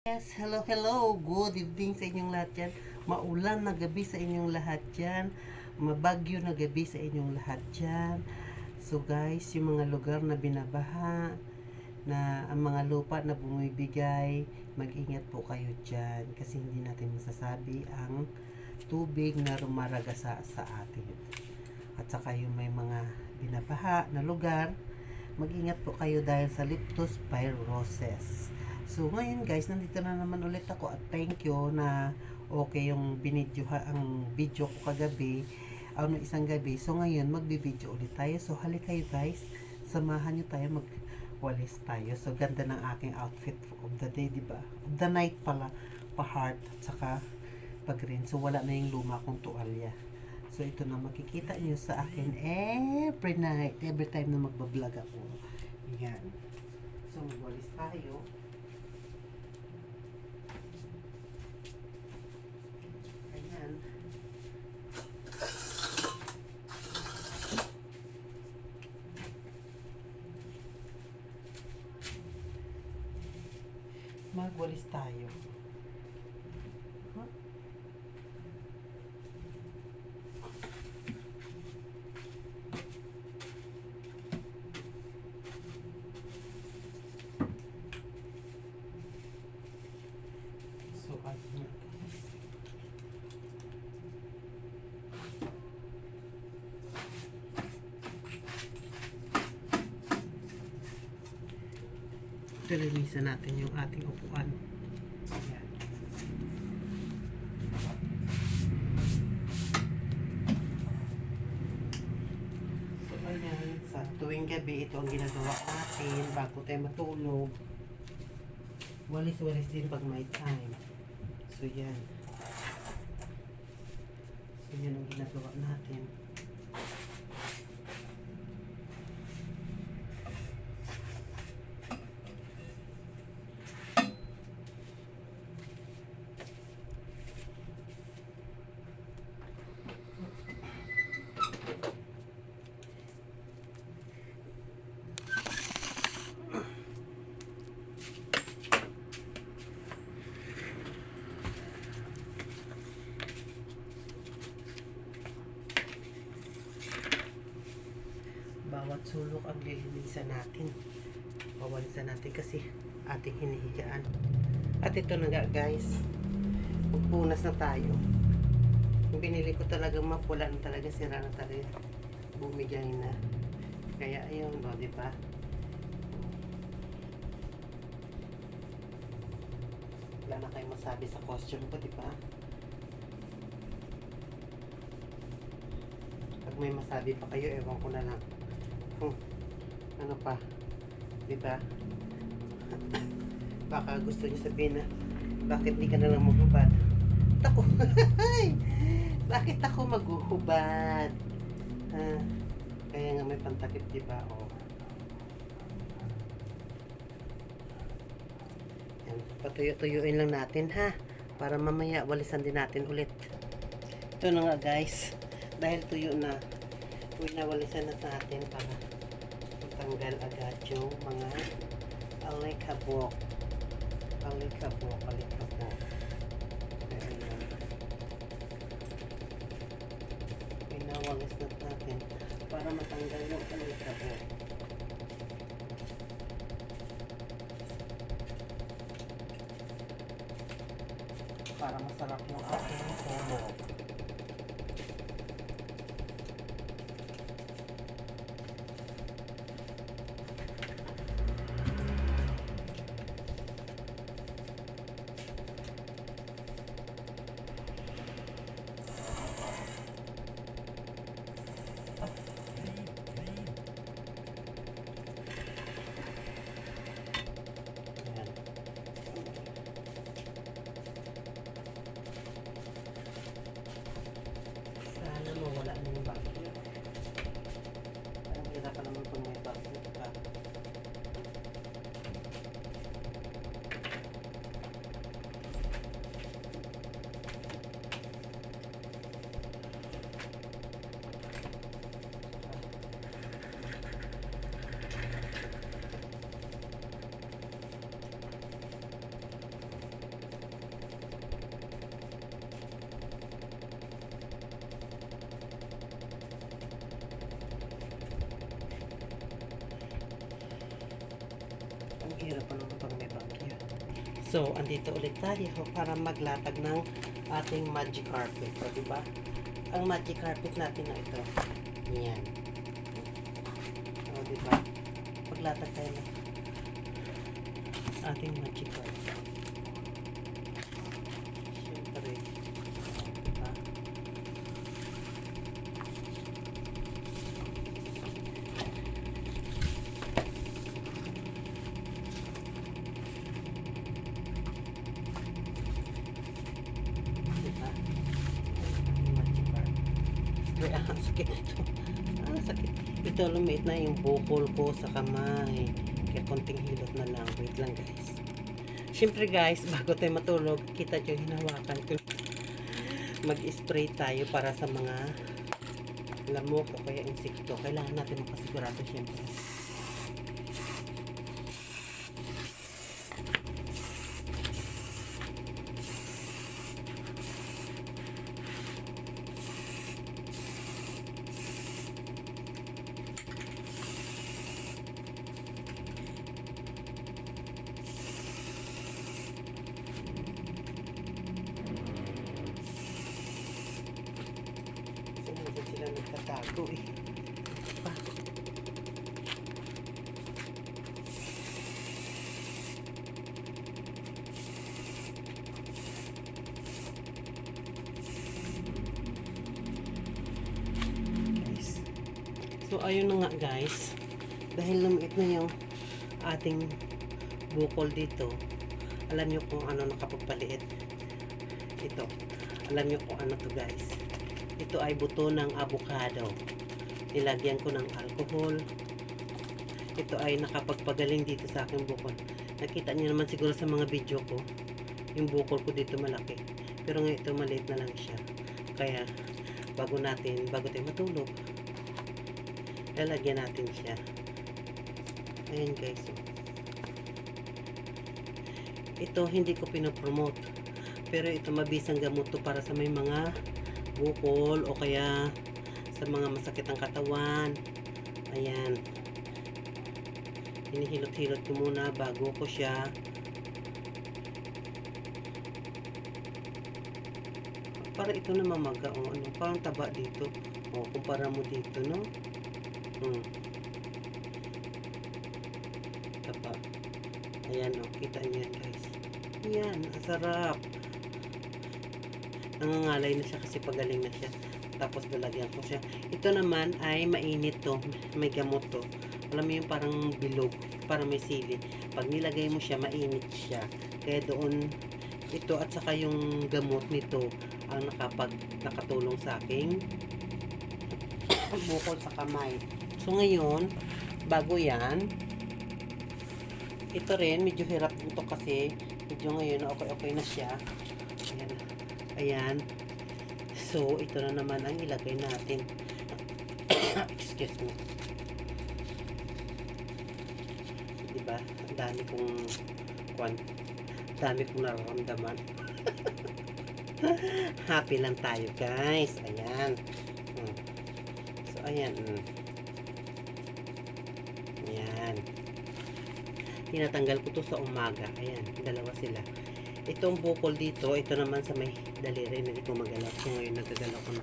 Yes, hello, hello. Good evening sa inyong lahat yan. Maulan na gabi sa inyong lahat yan. Mabagyo na gabi sa inyong lahat yan. So guys, yung mga lugar na binabaha, na ang mga lupa na bumibigay, mag-ingat po kayo dyan. Kasi hindi natin masasabi ang tubig na rumaragasa sa atin. At saka yung may mga binabaha na lugar, mag-ingat po kayo dahil sa leptospirosis. So ngayon guys, nandito na naman ulit ako at thank you na okay yung ang video ko kagabi, isang gabi. So ngayon magbi-video ulit tayo. So halik kayo guys, samahan nyo tayo, magwalis tayo. So ganda ng aking outfit of the day, diba? Of the night pala, pa-heart at saka pa-green. So wala na yung luma kong tuwalya. So ito na makikita nyo sa akin every night, every time na magbablog ako. Yan. So magwalis tayo. Ayan. Magwalis tayo. Huh? So, ayun. Linisan natin yung ating upuan. Ayan. So, ayan. Sa tuwing gabi, ito ang ginagawa natin bago tayo matulog. Walis-walis din pag may time. So, yan. So, yan ang ginagawa natin. Bawat sulok ang lilinisan natin. Pawalisan natin kasi ating hinihigaan. At ito na nga guys, magpunas na tayo. Yung binili ko talagang mapula na talaga, sira na talaga, bumigay na. Kaya ayun, o diba? Wala na kayong masabi sa costume ko, diba? Pag may masabi pa kayo, ewan ko na lang. Ano pa, diba? Baka gusto niyo sabihin na bakit di ka na lang maghubad. Ako bakit ako maghuhubad? Kaya nga may pantakip, diba? O yan, patuyo-tuyuin lang natin ha, para mamaya walisan din natin ulit. Ito na nga guys, dahil tuyo na, winawalisan na natin para tanggal agad yung mga alikabok. Alikabok. Ayan. Pinawalis na natin para matanggal yung alikabok. Para masarap yung ating sumo. Hirap pa naman pag may bagyo. So, andito ulit tayo para maglatag ng ating magic carpet. So, diba? Ang magic carpet natin na ito. Yan. O, diba? Paglatag tayo ng ating magic carpet. Siyempre. Diba? Sakit ito. Sakit. Ito, lumiit na yung bukol ko sa kamay. Kaya konting hilot na lang. Wait lang, guys. Siyempre, guys, bago tayo matulog, kita nyo, hinawakan ko. Mag-spray tayo para sa mga lamok o kaya insekto. Kailangan natin makasigurado, siyempre. Sila nagtatago eh. Guys. So ayun na nga guys. Dahil lumiit na yung ating bukol dito. Alam nyo kung ano nakapagpaliit. Ito. Alam nyo kung ano to guys. Ito ay buto ng avocado. Nilagyan ko ng alcohol. Ito ay nakapagpagaling dito sa aking bukol. Nakita niyo naman siguro sa mga video ko. Yung bukol ko dito malaki. Pero ngayon ito maliit na lang siya. Kaya bago tayo matulog, lalagyan natin siya. Ayan guys. Ito hindi ko pinopromote. Pero ito mabisang gamot to para sa may mga bukol o kaya sa mga masakit ang katawan. Ayan. Hinihilot-hilot ko muna bago ko siya para ito na mamaga o ano, parang taba dito. O, kumpara mo dito, no? Taba. Ayan, o. Kita niyo yan, guys. Ayan, ang sarap. Nangangalay na siya kasi pagaling na siya. Tapos lalagyan ko siya. Ito naman ay mainit to. May gamot to. Alam mo yung parang bilog. Parang may sili. Pag nilagay mo siya, mainit siya. Kaya doon, ito at saka yung gamot nito ang nakatulong sa aking bukol sa kamay. So ngayon, bago yan, ito rin, medyo hirap dito kasi medyo ngayon, okay na siya. Ayan. Ayan. So, ito na naman ang ilagay natin. Excuse me. Diba? Ang dami kong nararamdaman. Happy lang tayo, guys. Ayan. So, ayan. Ayan. Tinatanggal ko to sa umaga. Ayan. Dalawa sila. Itong bukol dito, ito naman sa may daliri, hindi ko magalaw. So, ngayon nagagalaw ko na.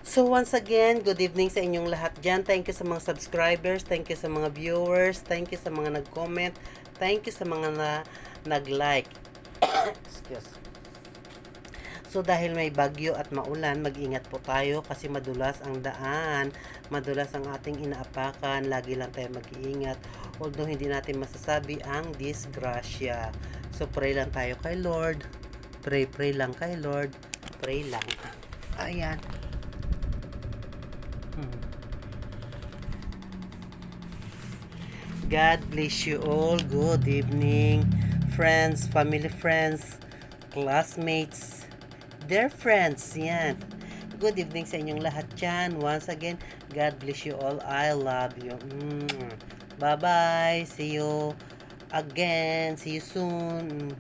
So, once again, good evening sa inyong lahat dyan. Thank you sa mga subscribers. Thank you sa mga viewers. Thank you sa mga nag-comment. Thank you sa mga nag-like. Excuse. So, dahil may bagyo at maulan, mag-ingat po tayo kasi madulas ang daan. Madulas ang ating inaapakan. Lagi lang tayo mag-iingat. Although, hindi natin masasabi ang disgrasya. So, pray lang tayo kay Lord. Pray lang kay Lord. Pray lang. Ayan. God bless you all. Good evening. Friends, family friends, classmates, dear friends. Yan. Good evening sa inyong lahat dyan. Once again, God bless you all. I love you. Bye-bye. See you again. See you soon.